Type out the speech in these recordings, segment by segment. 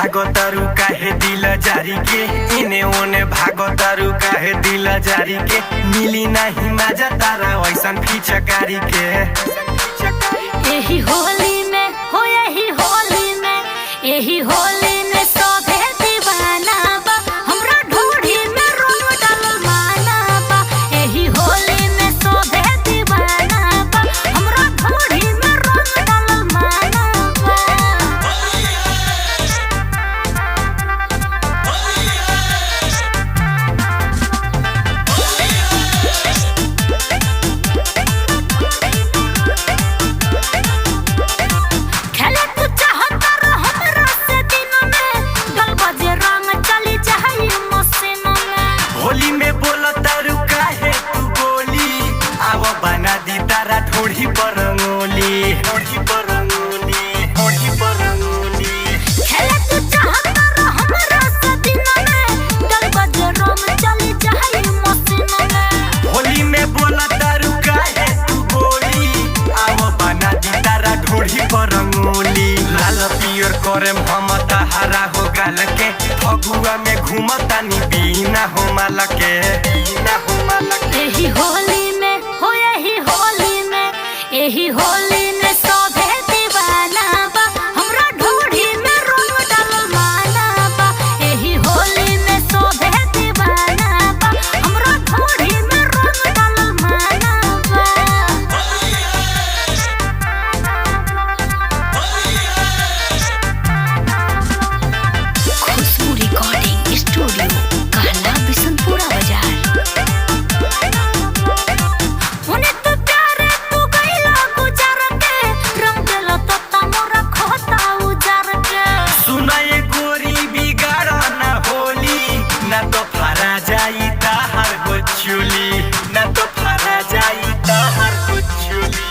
भागतारू काहे दिल जारी के, इने ओने भागतारू काहे दिल जारी के, मिली नहीं मजा तारा वैसन फिचकारी के। यही होली में हो, यही होली में, यही होली में सभे दीवाना बा, हमरा ढोढ़ी में रंग डालल माना बा। यही होली में सभे दीवाना बा, हमरा ढोढ़ी में रंग डालल माना बा। खेले तू चाहत हमरा से दिन में, गल बजे रंग चली जाई मसीन में। होली में बोलतारू काहे तू बोली, आव बना दी तारा ढोढ़ी पर रंगोली, ढोढ़ी पर रंगोली, ढोढ़ी पर रंगोली। खेले तू चाहत हमरा से दिन में, गल बजे रंग चली जाई मसीन में। होली में बोलतारू काहे तू बोली, आव बना दी तारा ढोढ़ी पर रंगोली। लाल पियर करेम हम तहारा हो गाल के, फगुआ में घूमता नी बिना हो माल के, बिना हो माल के। यही होली में हो, यही होली में, यही होली में सभे दीवाना बा, हमरा ढोढ़ी में रंग डालल माना बा। यही होली में सभे दीवाना बा, हमरा ढोढ़ी में रंग डालल माना बा। खुशबू रिकॉर्डिंग स्टूडियो, कहला बिशनपुरा बाजार। होने तो प्यारे तू गइला गुजार के, रंग देला तत्ता मोरा खोता उजार के। सुना ये गोरी बिगाड़ ना होली, ना तो फरा जाई ताहर गोचुली, ना तो फरा जाई ताहर गोचुली।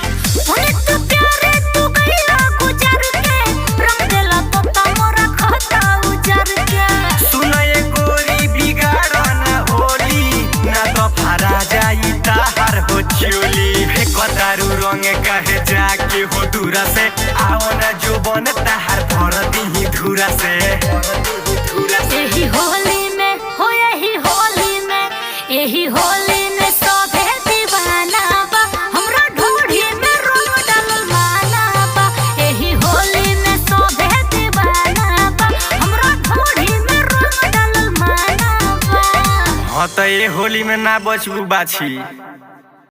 होने तो प्यारे तू गइला गुजार के, रंग देला तत्ता मोरा खोता उजार के। सुना ये गोरी बिगाड़ ना होली, ना तो फरा जाई ताहर गोचुली। कतारू रंग कहे जाके हो दूरा से, आओ ना जो बन ताहर भर दी धूरा से, धूरा से। यही होली में हो, यही होली में, यही होली में सभे दीवाना बा, हमरा ढोढ़ी में रंग डालल माना बा। यही होली में सभे दीवाना बा, हमरा ढोढ़ी में रंग डालल माना बा। हाँ तो ये होली में ना बचबू बाछी।